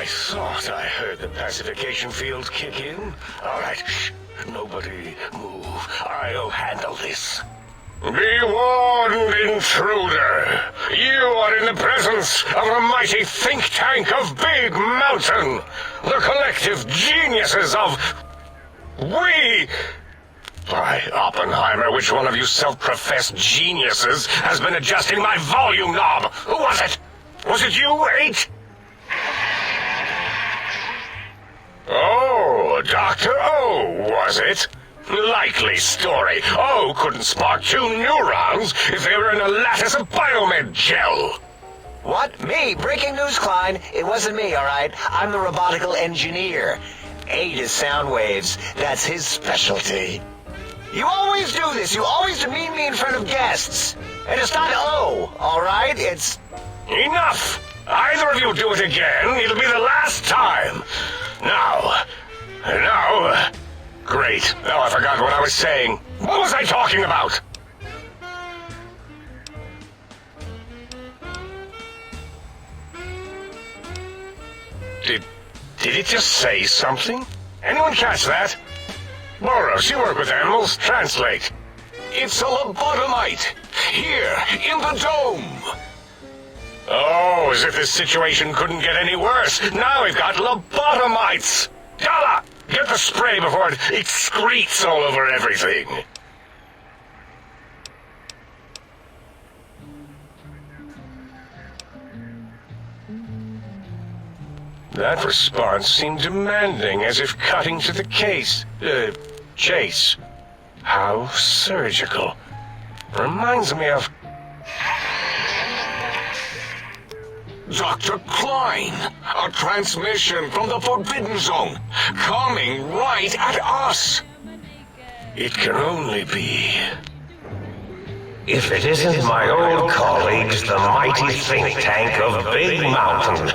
I thought I heard the pacification field kick in. All right, shh. Nobody move. I'll handle this. Be warned, intruder. You are in the presence of a mighty think tank of Big Mountain. The collective geniuses of... We... By Oppenheimer, which one of you self-professed geniuses has been adjusting my volume knob? Who was it? Was it you, 8? Oh, Dr. O, was it? Likely story. O couldn't spark 2 neurons if they were in a lattice of biomed gel. What? Me? Breaking news, Klein. It wasn't me, all right? I'm the robotical engineer. 8 is sound waves. That's his specialty. You always do this. You always demean me in front of guests. And it's not O, all right? It's... Enough! Either of you do it again, it'll be the last time. Now... Great. Now I forgot what I was saying. What was I talking about? Did it just say something? Anyone catch that? Boros, you work with animals. Translate. It's a lobotomite. Here, in the dome. Oh, as if this situation couldn't get any worse. Now we've got lobotomites. Yalla! Get the spray before it excretes all over everything. That response seemed demanding, as if cutting to the chase. How surgical. Reminds me of... Dr. Klein, a transmission from the Forbidden Zone, coming right at us. It can only be... If it isn't my old colleagues, the mighty think tank of Big Mountain.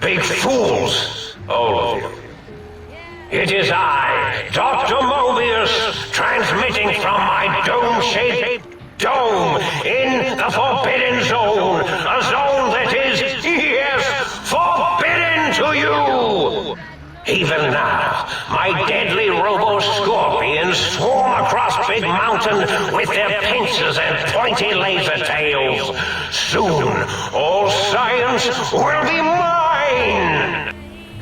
Big fools, all of you. It is I, Dr. Mobius, transmitting from my dome-shaped dome in the Forbidden Zone, a zone that is, yes, forbidden to you! Even now, my deadly robo-scorpions swarm across Big Mountain with their pincers and pointy laser tails. Soon, all science will be mine!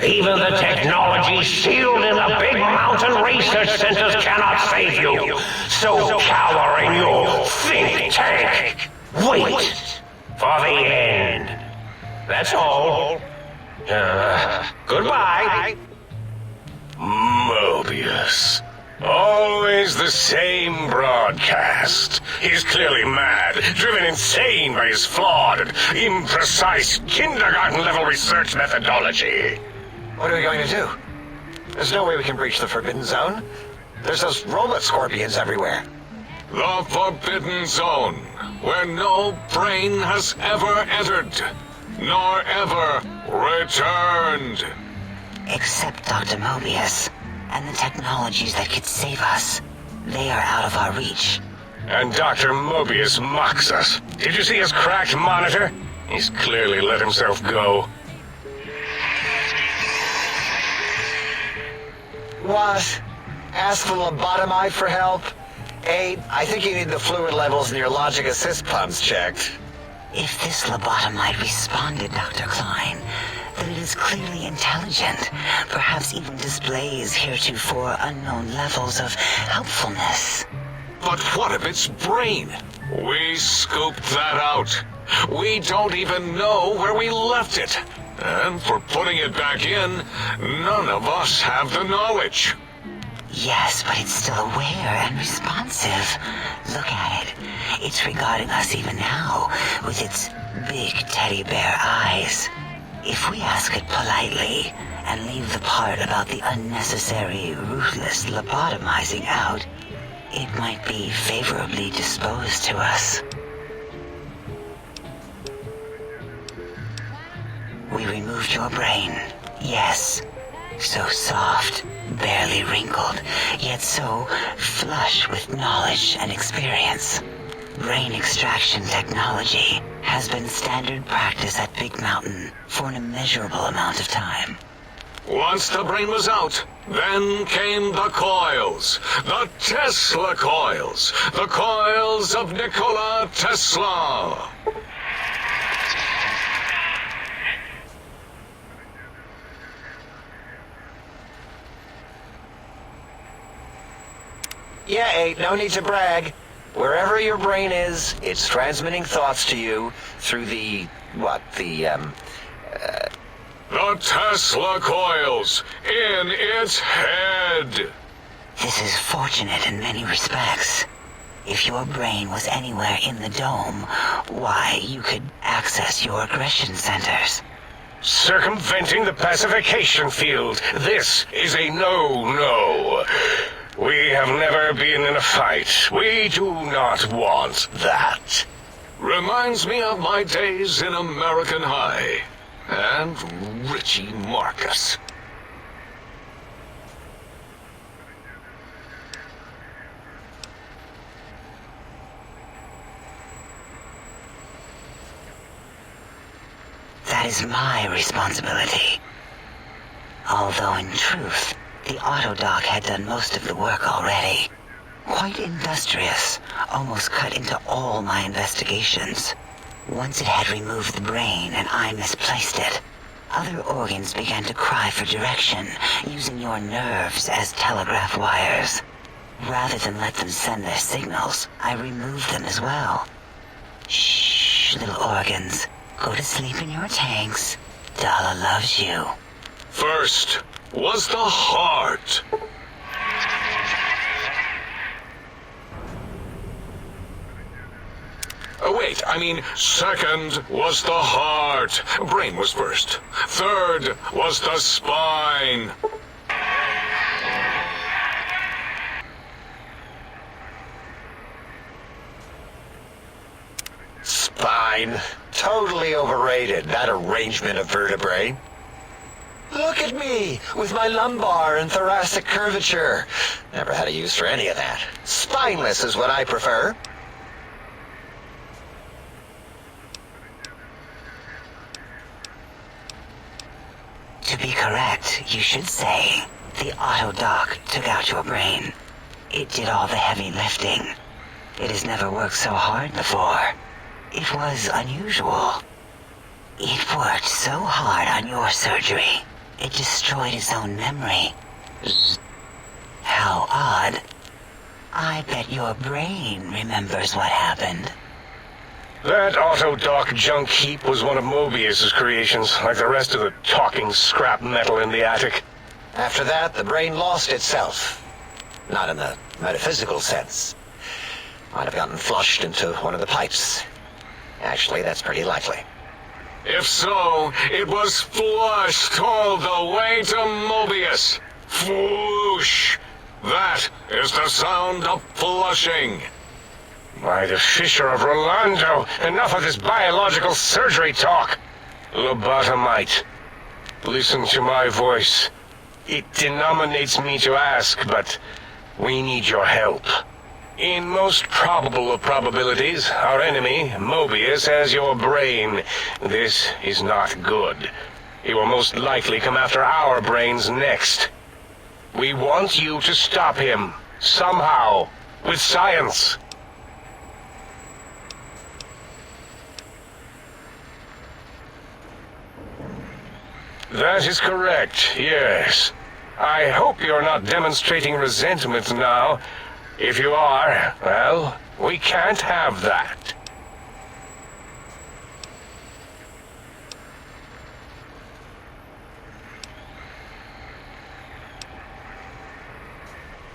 Even the technology sealed in the Big Mountain research centers cannot save you. So cower in your think tank. Wait for the end. That's all. Goodbye. Mobius. Always the same broadcast. He's clearly mad, driven insane by his flawed and imprecise kindergarten-level research methodology. What are we going to do? There's no way we can breach the Forbidden Zone. There's those robot scorpions everywhere. The Forbidden Zone, where no brain has ever entered, nor ever returned. Except Dr. Mobius, and the technologies that could save us. They are out of our reach. And Dr. Mobius mocks us. Did you see his cracked monitor? He's clearly let himself go. What? Ask the lobotomite for help? 8, I think you need the fluid levels in your logic assist pumps checked. If this lobotomite responded, Dr. Klein, then it is clearly intelligent, perhaps even displays heretofore unknown levels of helpfulness. But what of its brain? We scooped that out. We don't even know where we left it. And for putting it back in, none of us have the knowledge. Yes, but it's still aware and responsive. Look at it. It's regarding us even now, with its big teddy bear eyes. If we ask it politely, and leave the part about the unnecessary, ruthless lobotomizing out, it might be favorably disposed to us. We removed your brain, yes. So soft, barely wrinkled, yet so flush with knowledge and experience. Brain extraction technology has been standard practice at Big Mountain for an immeasurable amount of time. Once the brain was out, then came the coils. The Tesla coils. The coils of Nikola Tesla. Yeah, Abe, no need to brag. Wherever your brain is, it's transmitting thoughts to you through the The Tesla coils in its head. This is fortunate in many respects. If your brain was anywhere in the dome, why, you could access your aggression centers. Circumventing the pacification field. This is a no-no. We have never been in a fight. We do not want that. Reminds me of my days in American High. And Richie Marcus. That is my responsibility. Although in truth, the autodoc had done most of the work already. Quite industrious, almost cut into all my investigations. Once it had removed the brain and I misplaced it, other organs began to cry for direction, using your nerves as telegraph wires. Rather than let them send their signals, I removed them as well. Shh, little organs. Go to sleep in your tanks. Dala loves you. First was the heart. Second was the heart. Brain was first. Third was the spine. Spine. Totally overrated, that arrangement of vertebrae. Look at me, with my lumbar and thoracic curvature. Never had a use for any of that. Spineless is what I prefer. To be correct, you should say, the autodoc took out your brain. It did all the heavy lifting. It has never worked so hard before. It was unusual. It worked so hard on your surgery, it destroyed its own memory. How odd. I bet your brain remembers what happened. That autodoc junk heap was one of Mobius's creations, like the rest of the talking scrap metal in the attic. After that, the brain lost itself. Not in the metaphysical sense. Might have gotten flushed into one of the pipes. Actually, that's pretty likely. If so, it was flushed all the way to Mobius. Floosh! That is the sound of flushing. By the Fisher of Rolando, enough of this biological surgery talk. Lobotomite, listen to my voice. It denominates me to ask, but we need your help. In most probable of probabilities, our enemy, Mobius, has your brain. This is not good. He will most likely come after our brains next. We want you to stop him, somehow, with science. That is correct, yes. I hope you're not demonstrating resentment now. If you are, well, we can't have that.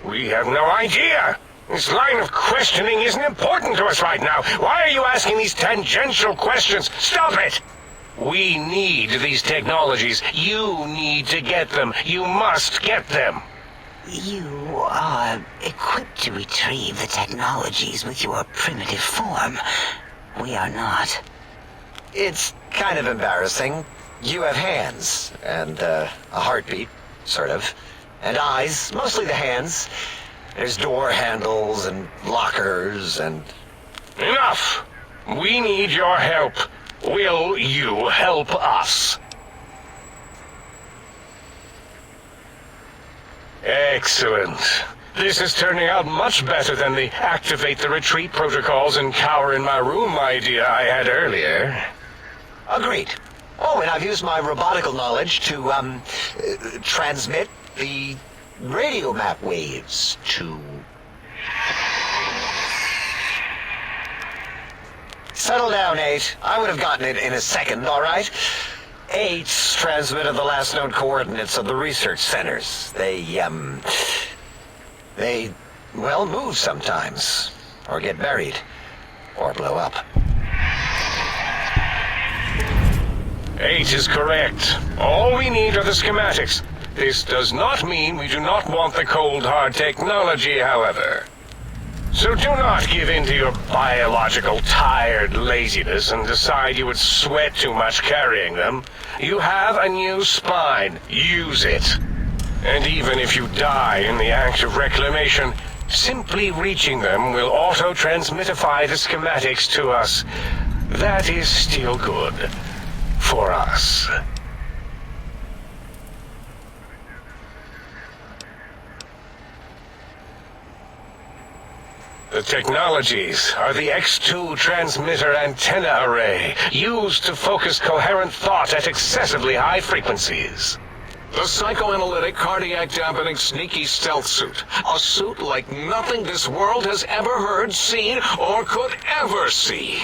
We have no idea. This line of questioning isn't important to us right now. Why are you asking these tangential questions? Stop it! We need these technologies. You need to get them. You must get them. You are equipped to retrieve the technologies with your primitive form. We are not. It's kind of embarrassing. You have hands, and a heartbeat, sort of, and eyes, mostly the hands. There's door handles and lockers and... Enough Enough! We need your help. Will you help us? Excellent. This is turning out much better than the activate the retreat protocols and cower in my room idea I had earlier. Agreed. Oh, and I've used my robotical knowledge to, transmit the radio map waves to... Settle down, 8. I would have gotten it in a second, all right? 8's transmitted the last known coordinates of the research centers. They, well, move sometimes. Or get buried. Or blow up. 8 is correct. All we need are the schematics. This does not mean we do not want the cold hard technology, however. So do not give in to your biological tired laziness and decide you would sweat too much carrying them. You have a new spine. Use it. And even if you die in the act of reclamation, simply reaching them will auto-transmitify the schematics to us. That is still good. For us. The technologies are the X2 transmitter antenna array, used to focus coherent thought at excessively high frequencies. The psychoanalytic, cardiac-dampening, sneaky stealth suit. A suit like nothing this world has ever heard, seen, or could ever see.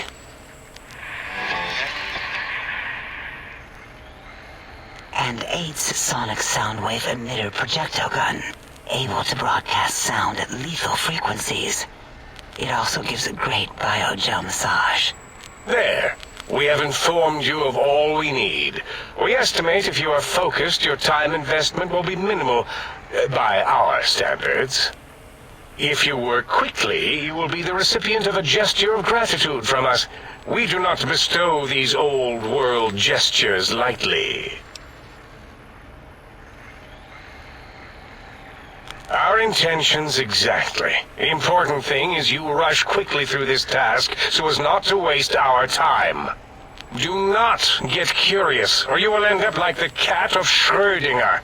And 8's sonic soundwave emitter projectile gun, able to broadcast sound at lethal frequencies. It also gives a great biogel massage. There. We have informed you of all we need. We estimate if you are focused, your time investment will be minimal, by our standards. If you work quickly, you will be the recipient of a gesture of gratitude from us. We do not bestow these old-world gestures lightly. Our intentions exactly. The important thing is you rush quickly through this task so as not to waste our time. Do not get curious, or you will end up like the cat of Schrödinger.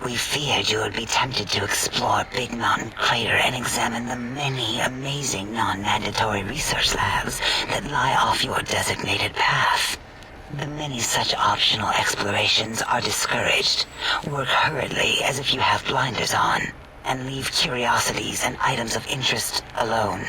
We feared you would be tempted to explore Big Mountain Crater and examine the many amazing non-mandatory research labs that lie off your designated path. The many such optional explorations are discouraged. Work hurriedly as if you have blinders on, and leave curiosities and items of interest alone.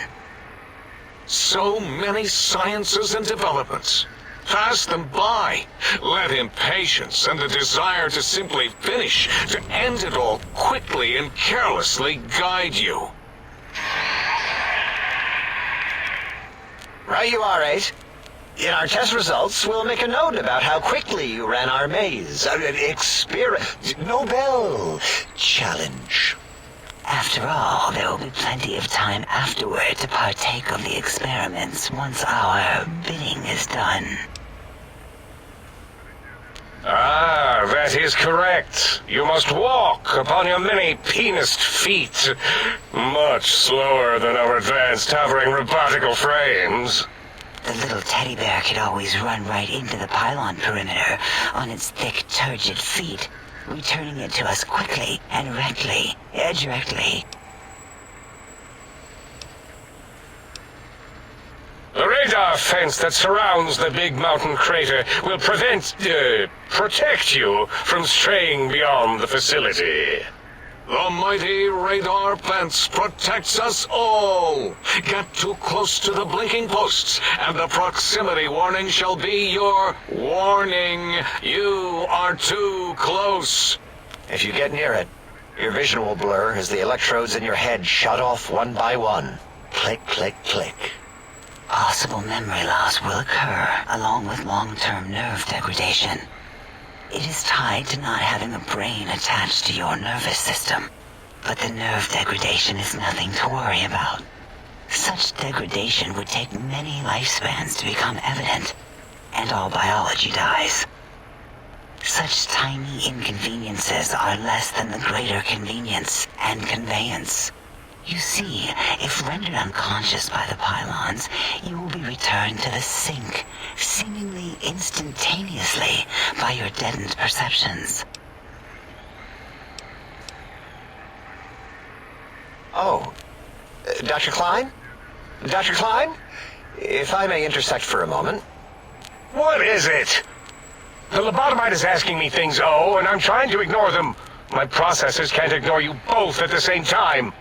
So many sciences and developments. Pass them by. Let impatience and the desire to simply finish, to end it all quickly and carelessly guide you. Right you are, 8. In our test results, we'll make a note about how quickly you ran our maze. Nobel challenge. After all, there will be plenty of time afterward to partake of the experiments once our bidding is done. Ah, that is correct. You must walk upon your many penised feet, much slower than our advanced hovering robotical frames. The little teddy bear could always run right into the pylon perimeter on its thick, turgid feet, returning it to us quickly and directly. The radar fence that surrounds the Big Mountain Crater will protect you from straying beyond the facility. The mighty radar fence protects us all. Get too close to the blinking posts, and the proximity warning shall be your warning. You are too close. If you get near it, your vision will blur as the electrodes in your head shut off one by one. Click, click, click. Possible memory loss will occur, along with long-term nerve degradation. It is tied to not having a brain attached to your nervous system, but the nerve degradation is nothing to worry about. Such degradation would take many lifespans to become evident, and all biology dies. Such tiny inconveniences are less than the greater convenience and conveyance. You see, if rendered unconscious by the pylons, you will be returned to the sink, seemingly instantaneously by your deadened perceptions. Oh, Dr. Klein? Dr. Klein? If I may intersect for a moment. What is it? The lobotomite is asking me things, and I'm trying to ignore them. My processors can't ignore you both at the same time.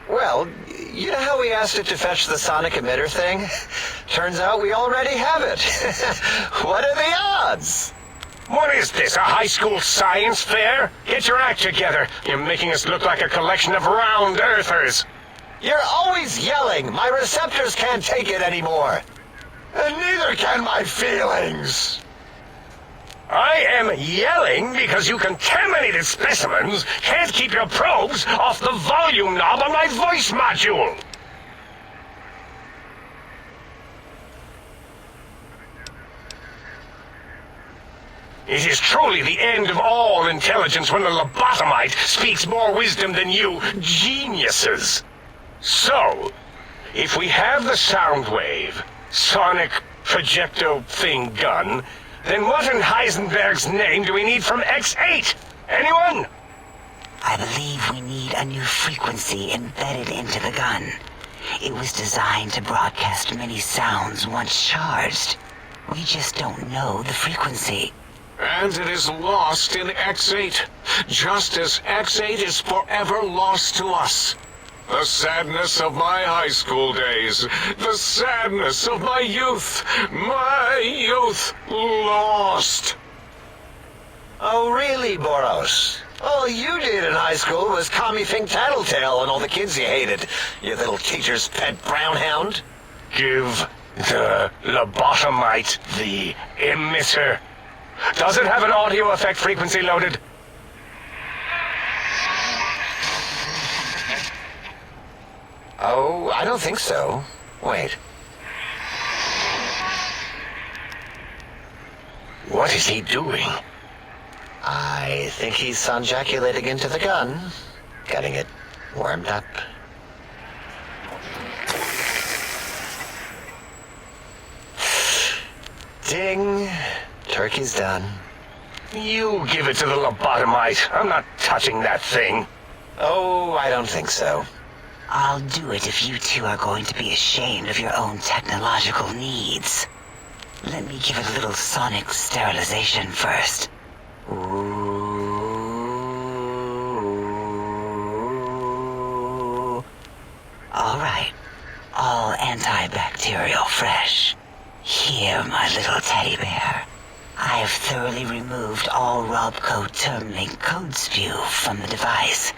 Well, you know how we asked it to fetch the sonic emitter thing? Turns out we already have it. What are the odds? What is this, a high school science fair? Get your act together. You're making us look like a collection of round earthers. You're always yelling. My receptors can't take it anymore. And neither can my feelings. I am yelling because you contaminated specimens can't keep your probes off the volume knob on my voice module. It is truly the end of all intelligence when the lobotomite speaks more wisdom than you geniuses. So, if we have the sound wave, sonic projecto thing gun, then what in Heisenberg's name do we need from X8? Anyone? I believe we need a new frequency embedded into the gun. It was designed to broadcast many sounds once charged. We just don't know the frequency. And it is lost in X8, just as X8 is forever lost to us. The sadness of my high school days, the sadness of my youth lost. Oh, really, Boros? All you did in high school was call me Fink Tattletale and all the kids you hated, you little teacher's pet brown hound. Give the lobotomite the emitter. Does it have an audio effect frequency loaded? Oh, I don't think so. Wait. What is he doing? I think he's sonjaculating into the gun, getting it warmed up. Ding. Turkey's done. You give it to the lobotomite. I'm not touching that thing. Oh, I don't think so. I'll do it if you two are going to be ashamed of your own technological needs. Let me give it a little sonic sterilization first. Ooh. All right. All antibacterial fresh. Here, my little teddy bear. I have thoroughly removed all Robco Termlink code spew from the device.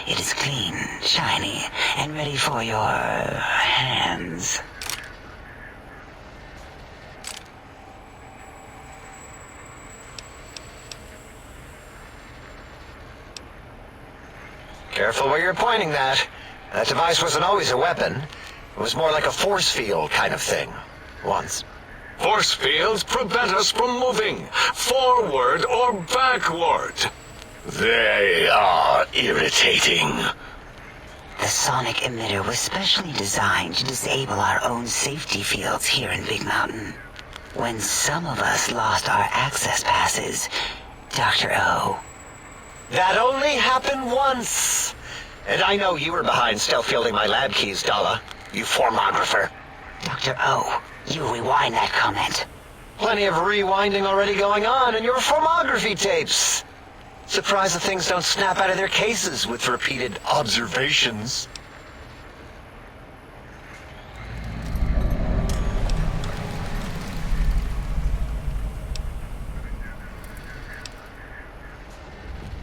It is clean, shiny, and ready for your hands. Careful where you're pointing that. That device wasn't always a weapon. It was more like a force field kind of thing. Once. Force fields prevent us from moving, forward or backward. They are irritating. The sonic emitter was specially designed to disable our own safety fields here in Big Mountain. When some of us lost our access passes, Dr. O. That only happened once. And I know you were behind stealth fielding my lab keys, Dalla. You formographer. Dr. O, you rewind that comment. Plenty of rewinding already going on in your formography tapes. Surprised the things don't snap out of their cases with repeated observations.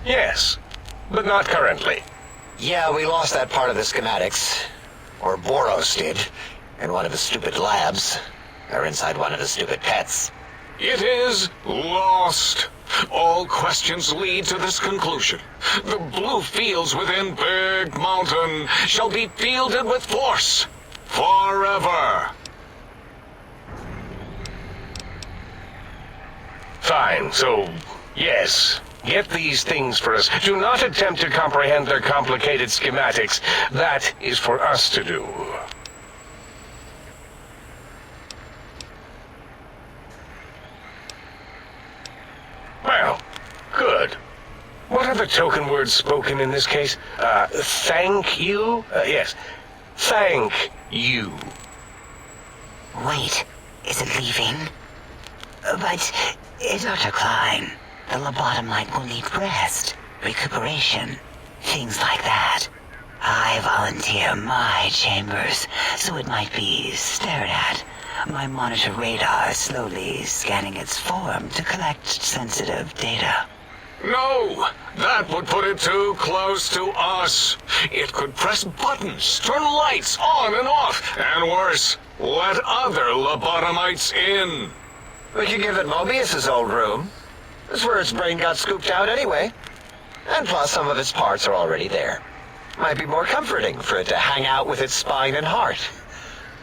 Yes, but not currently. Yeah, we lost that part of the schematics. Or Boros did. In one of his stupid labs. Or inside one of his stupid pets. It is lost. All questions lead to this conclusion. The blue fields within Big Mountain shall be fielded with force. Forever. Fine, so, yes. Get these things for us. Do not attempt to comprehend their complicated schematics. That is for us to do. Well, good. What are the token words spoken in this case? Thank you? Yes. Thank you. Wait, is it leaving? But, Dr. Klein, the lobotomite will need rest, recuperation, things like that. I volunteer my chambers, so it might be stared at. My monitor radar slowly scanning its form to collect sensitive data. No! That would put it too close to us. It could press buttons, turn lights on and off, and worse, let other lobotomites in. We could give it Mobius's old room. That's where its brain got scooped out anyway. And plus, some of its parts are already there. Might be more comforting for it to hang out with its spine and heart.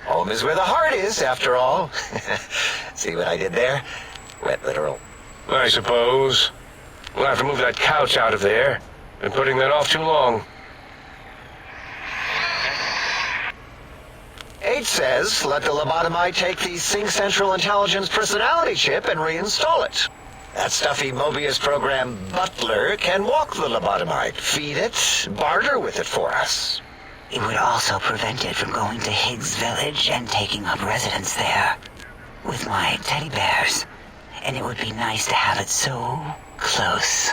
Home is where the heart is, after all. See what I did there? Wet literal. I suppose. We'll have to move that couch out of there. Been putting that off too long. 8 says, let the lobotomite take the Sync Central Intelligence personality chip and reinstall it. That stuffy Mobius program butler can walk the lobotomite, feed it, barter with it for us. It would also prevent it from going to Higgs Village and taking up residence there. With my teddy bears. And it would be nice to have it so close.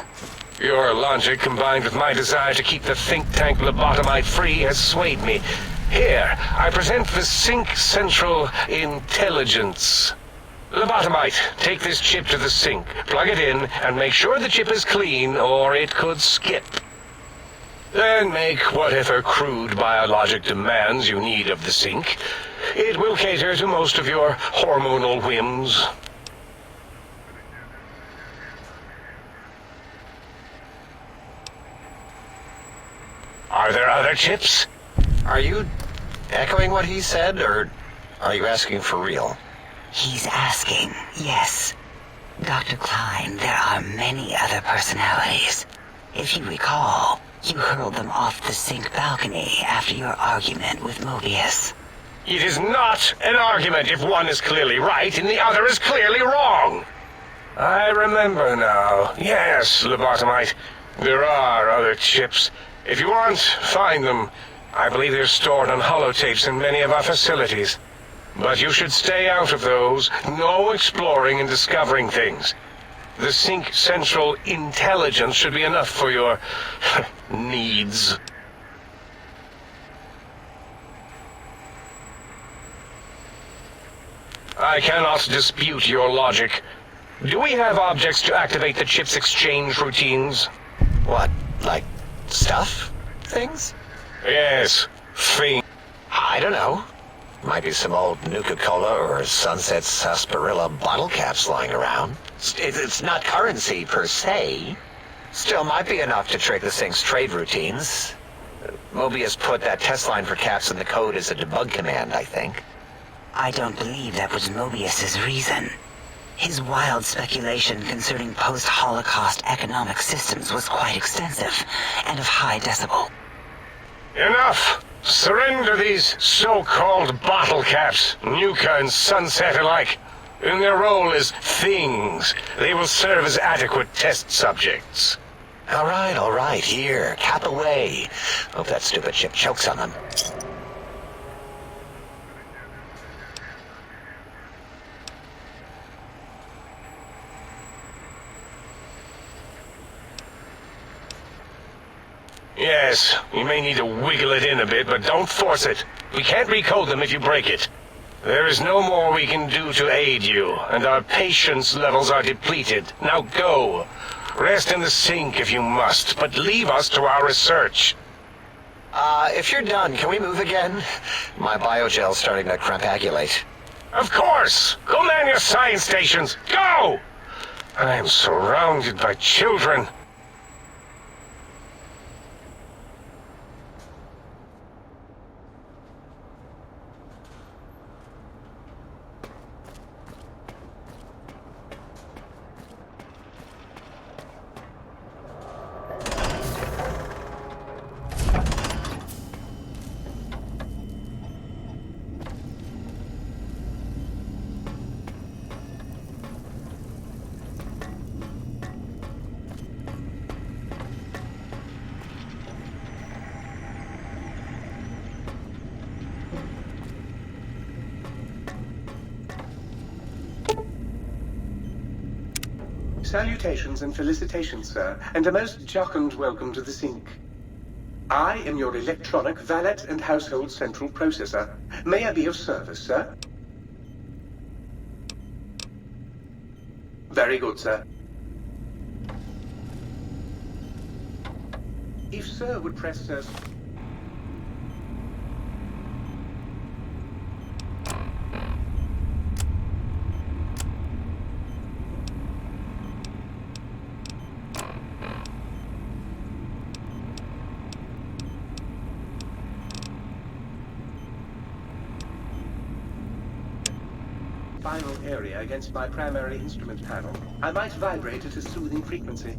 Your logic, combined with my desire to keep the think tank lobotomite free, has swayed me. Here, I present the Sync Central Intelligence. Lobotomite, take this chip to the sink, plug it in, and make sure the chip is clean, or it could skip. Then make whatever crude biologic demands you need of the sink. It will cater to most of your hormonal whims. Are there other chips? Are you echoing what he said, or are you asking for real? He's asking, yes. Dr. Klein, there are many other personalities. If you recall, you hurled them off the sink balcony after your argument with Mobius. It is not an argument if one is clearly right and the other is clearly wrong. I remember now. Yes, lobotomite. There are other chips. If you want, find them. I believe they're stored on holotapes in many of our facilities. But you should stay out of those. No exploring and discovering things. The Sync Central Intelligence should be enough for your needs. I cannot dispute your logic. Do we have objects to activate the chip's exchange routines? What, like stuff? Things? Yes, things. I don't know. Might be some old Nuka-Cola or Sunset Sarsaparilla bottle caps lying around. It's not currency per se. Still might be enough to trick the Sync's trade routines. Mobius put that test line for caps in the code as a debug command, I think. I don't believe that was Mobius's reason. His wild speculation concerning post-Holocaust economic systems was quite extensive and of high decibel. Enough! Surrender these so-called bottle caps, Nuka and Sunset alike. In their role as things, they will serve as adequate test subjects. All right, here, cap away. Hope that stupid chip chokes on them. Yes, you may need to wiggle it in a bit, but don't force it. We can't recode them if you break it. There is no more we can do to aid you, and our patience levels are depleted. Now go. Rest in the sink if you must, but leave us to our research. If you're done, can we move again? My biogel's starting to crampagulate. Of course! Go man your science stations! Go! I am surrounded by children. Salutations and felicitations, sir, and a most jocund welcome to the sink. I am your electronic valet and household central processor. May I be of service, sir? Very good, sir. If sir would press sir... final area against my primary instrument panel, I might vibrate at a soothing frequency.